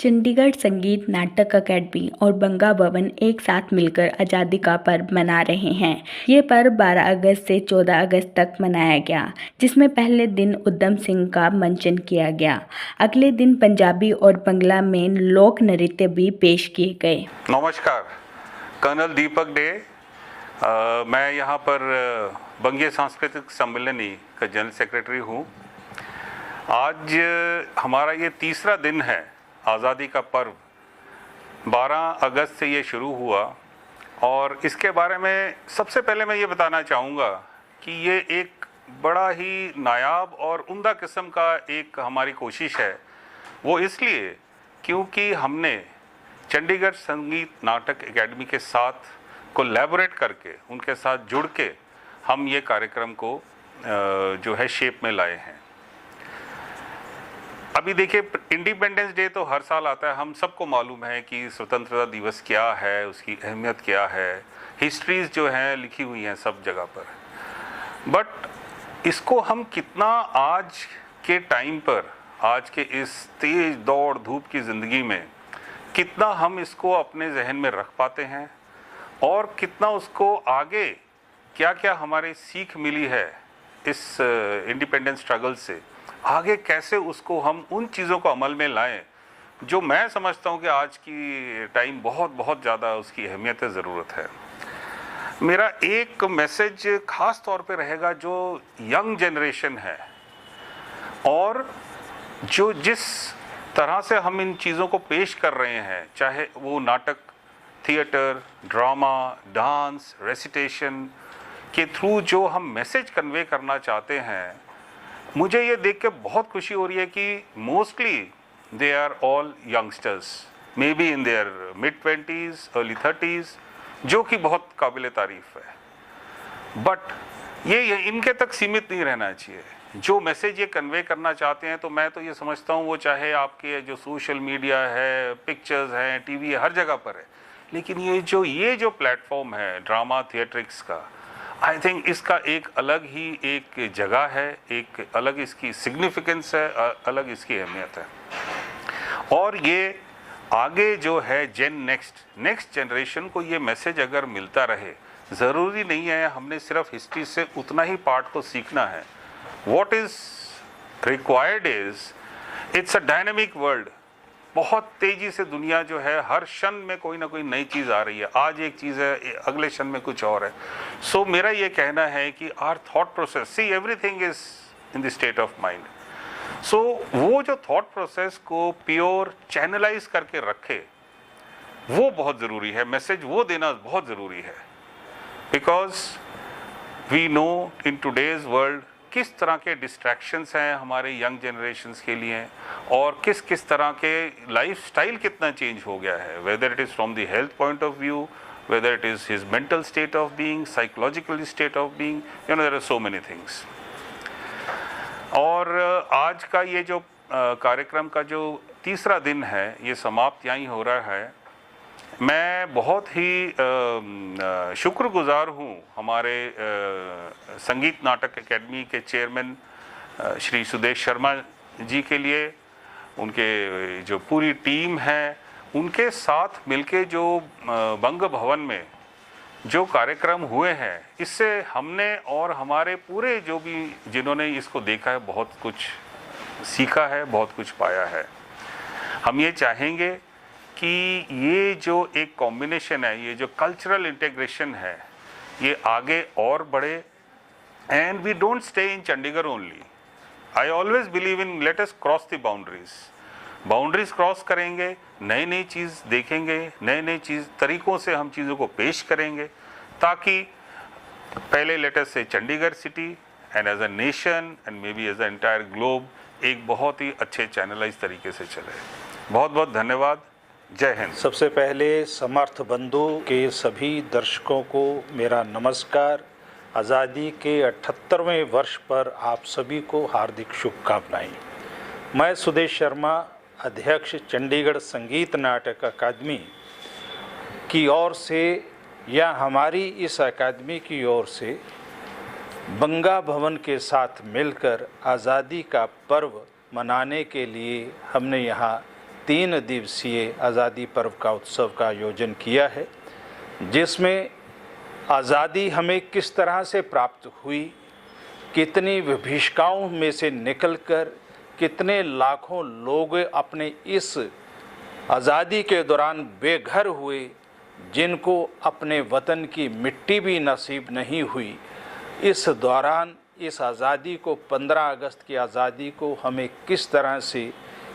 चंडीगढ़ संगीत नाटक अकेडमी और बंगा भवन एक साथ मिलकर आज़ादी का पर्व मना रहे हैं। ये पर्व 12 अगस्त से 14 अगस्त तक मनाया गया, जिसमें पहले दिन उधम सिंह का मंचन किया गया। अगले दिन पंजाबी और बंगला में लोक नृत्य भी पेश किए गए। नमस्कार, कर्नल दीपक डे। मैं यहाँ पर बंगीय सांस्कृतिक सम्मेलनी का जनरल सेक्रेटरी हूँ। आज हमारा ये तीसरा दिन है आज़ादी का पर्व। 12 अगस्त से ये शुरू हुआ और इसके बारे में सबसे पहले मैं ये बताना चाहूँगा कि ये एक बड़ा ही नायाब और उम्दा किस्म का एक हमारी कोशिश है। वो इसलिए क्योंकि हमने चंडीगढ़ संगीत नाटक एकेडमी के साथ कोलैबोरेट करके, उनके साथ जुड़ के हम ये कार्यक्रम को जो है शेप में लाए हैं। अभी देखिए, इंडिपेंडेंस डे तो हर साल आता है। हम सबको मालूम है कि स्वतंत्रता दिवस क्या है, उसकी अहमियत क्या है, हिस्ट्रीज जो हैं लिखी हुई हैं सब जगह पर। बट इसको हम कितना आज के टाइम पर, आज के इस तेज दौड़ धूप की ज़िंदगी में कितना हम इसको अपने जहन में रख पाते हैं और कितना उसको आगे क्या क्या हमारे सीख मिली है इस इंडिपेंडेंस स्ट्रगल से, आगे कैसे उसको हम उन चीज़ों को अमल में लाएं जो मैं समझता हूं कि आज की टाइम बहुत ज़्यादा उसकी अहमियत है, ज़रूरत है। मेरा एक मैसेज ख़ास तौर पे रहेगा जो यंग जनरेशन है और जो जिस तरह से हम इन चीज़ों को पेश कर रहे हैं, चाहे वो नाटक, थिएटर, ड्रामा, डांस, रेसिटेशन के थ्रू जो हम मैसेज कन्वे करना चाहते हैं, मुझे ये देख के बहुत खुशी हो रही है कि mostly they are all youngsters, may be in their mid 20s, early 30s, जो कि बहुत काबिल तारीफ है। बट ये इनके तक सीमित नहीं रहना चाहिए। जो मैसेज ये कन्वे करना चाहते हैं, तो मैं तो ये समझता हूँ वो चाहे आपके जो सोशल मीडिया है, पिक्चर्स हैं, टीवी है, हर जगह पर है। लेकिन ये जो प्लेटफॉर्म है ड्रामा थिएट्रिक्स का, आई थिंक इसका एक अलग ही एक जगह है, एक अलग इसकी सिग्निफिकेंस है, अलग इसकी अहमियत है। और ये आगे जो है नेक्स्ट जनरेशन को ये मैसेज अगर मिलता रहे, ज़रूरी नहीं है हमने सिर्फ हिस्ट्री से उतना ही पार्ट को सीखना है। What is required is, it's a dynamic world. बहुत तेजी से दुनिया जो है, हर क्षण में कोई ना कोई नई चीज़ आ रही है। आज एक चीज़ है, अगले क्षण में कुछ और है। सो मेरा ये कहना है कि our thought process, see everything is in the state of mind. So वो जो थॉट प्रोसेस को प्योर चैनलाइज करके रखे, वो बहुत ज़रूरी है। मैसेज वो देना बहुत ज़रूरी है, because we know in today's world किस तरह के डिस्ट्रैक्शंस हैं हमारे यंग जनरेशन्स के लिए और किस तरह के लाइफ स्टाइल कितना चेंज हो गया है, whether it is from the health point of view, whether it is his mental state of being, psychological state of being, you know, there are so many things. और आज का ये जो कार्यक्रम का जो तीसरा दिन है, ये समाप्त यहीं हो रहा है। मैं बहुत ही शुक्रगुजार हूँ हमारे संगीत नाटक एकेडमी के चेयरमैन श्री सुदेश शर्मा जी के लिए, उनके जो पूरी टीम है, उनके साथ मिलके जो बंग भवन में जो कार्यक्रम हुए हैं, इससे हमने और हमारे पूरे जो भी जिन्होंने इसको देखा है, बहुत कुछ सीखा है, बहुत कुछ पाया है। हम ये चाहेंगे कि ये जो एक कॉम्बिनेशन है, ये जो कल्चरल इंटीग्रेशन है, ये आगे और बढ़े। And we don't stay in Chandigarh only. I always believe in let us cross the boundaries cross करेंगे, नई चीज़ देखेंगे, नई चीज़ तरीक़ों से हम चीज़ों को पेश करेंगे, ताकि पहले let us say Chandigarh city and as a nation and may be as a entire globe एक बहुत ही अच्छे चैनलाइज तरीके से चले। बहुत बहुत धन्यवाद। जय हिंद। सबसे पहले समर्थ बंधु के सभी दर्शकों को मेरा नमस्कार। आज़ादी के 78वें वर्ष पर आप सभी को हार्दिक शुभकामनाएं। मैं सुदेश शर्मा, अध्यक्ष चंडीगढ़ संगीत नाटक अकादमी की ओर से या हमारी इस अकादमी की ओर से बंगा भवन के साथ मिलकर आज़ादी का पर्व मनाने के लिए हमने यहाँ 3 दिवसीय आज़ादी पर्व का उत्सव का आयोजन किया है, जिसमें आज़ादी हमें किस तरह से प्राप्त हुई, कितनी विभीषिकाओं में से निकलकर कितने लाखों लोग अपने इस आज़ादी के दौरान बेघर हुए, जिनको अपने वतन की मिट्टी भी नसीब नहीं हुई। इस दौरान इस आज़ादी को 15 अगस्त की आज़ादी को हमें किस तरह से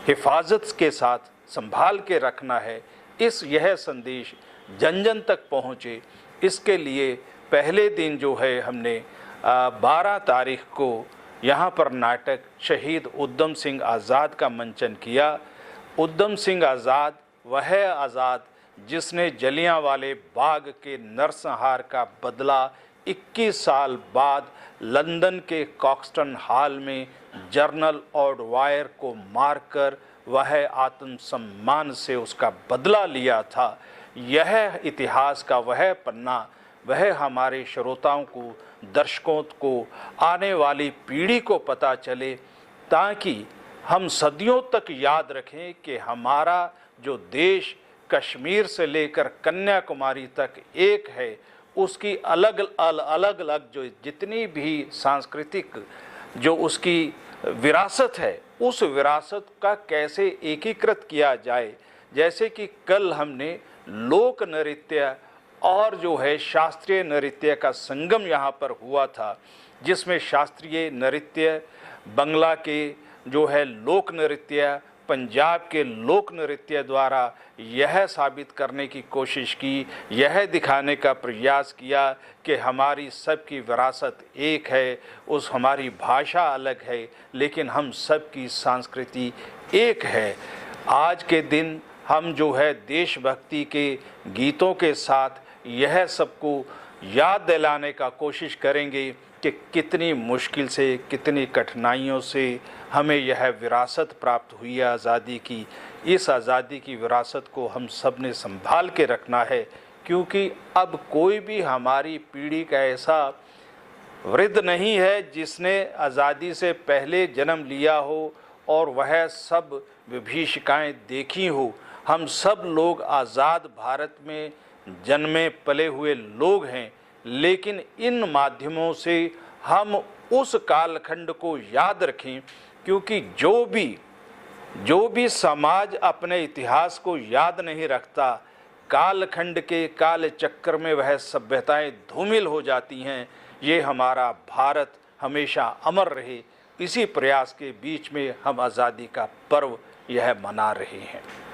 हिफाजत के साथ संभाल के रखना है, यह संदेश जन जन तक पहुँचे, इसके लिए पहले दिन जो है हमने 12 तारीख को यहाँ पर नाटक शहीद उधम सिंह आज़ाद का मंचन किया। उधम सिंह आज़ाद वह आज़ाद जिसने जलियांवाले बाग के नरसंहार का बदला 21 साल बाद लंदन के कॉक्सटन हॉल में जनरल ऑडवायर को मारकर वह आत्मसम्मान से उसका बदला लिया था। यह इतिहास का वह पन्ना, वह हमारे श्रोताओं को, दर्शकों को, आने वाली पीढ़ी को पता चले, ताकि हम सदियों तक याद रखें कि हमारा जो देश कश्मीर से लेकर कन्याकुमारी तक एक है, उसकी अलग अलग जो जितनी भी सांस्कृतिक जो उसकी विरासत है, उस विरासत का कैसे एकीकृत किया जाए। जैसे कि कल हमने लोक नृत्य और जो है शास्त्रीय नृत्य का संगम यहाँ पर हुआ था, जिसमें शास्त्रीय नृत्य, बंगला के जो है लोक नृत्य, पंजाब के लोक नृत्य द्वारा यह साबित करने की कोशिश की, यह दिखाने का प्रयास किया कि हमारी सबकी विरासत एक है, उस हमारी भाषा अलग है, लेकिन हम सबकी संस्कृति एक है। आज के दिन हम जो है देशभक्ति के गीतों के साथ यह सबको याद दिलाने का कोशिश करेंगे कि कितनी मुश्किल से, कितनी कठिनाइयों से हमें यह विरासत प्राप्त हुई है आज़ादी की। इस आज़ादी की विरासत को हम सब ने संभाल के रखना है, क्योंकि अब कोई भी हमारी पीढ़ी का ऐसा वृद्ध नहीं है जिसने आज़ादी से पहले जन्म लिया हो और वह सब विभीषिकाएँ देखी हो। हम सब लोग आज़ाद भारत में जन्मे पले हुए लोग हैं, लेकिन इन माध्यमों से हम उस कालखंड को याद रखें, क्योंकि जो भी समाज अपने इतिहास को याद नहीं रखता, कालखंड के काल चक्र में वह सभ्यताएं धूमिल हो जाती हैं। ये हमारा भारत हमेशा अमर रहे, इसी प्रयास के बीच में हम आज़ादी का पर्व यह मना रहे हैं।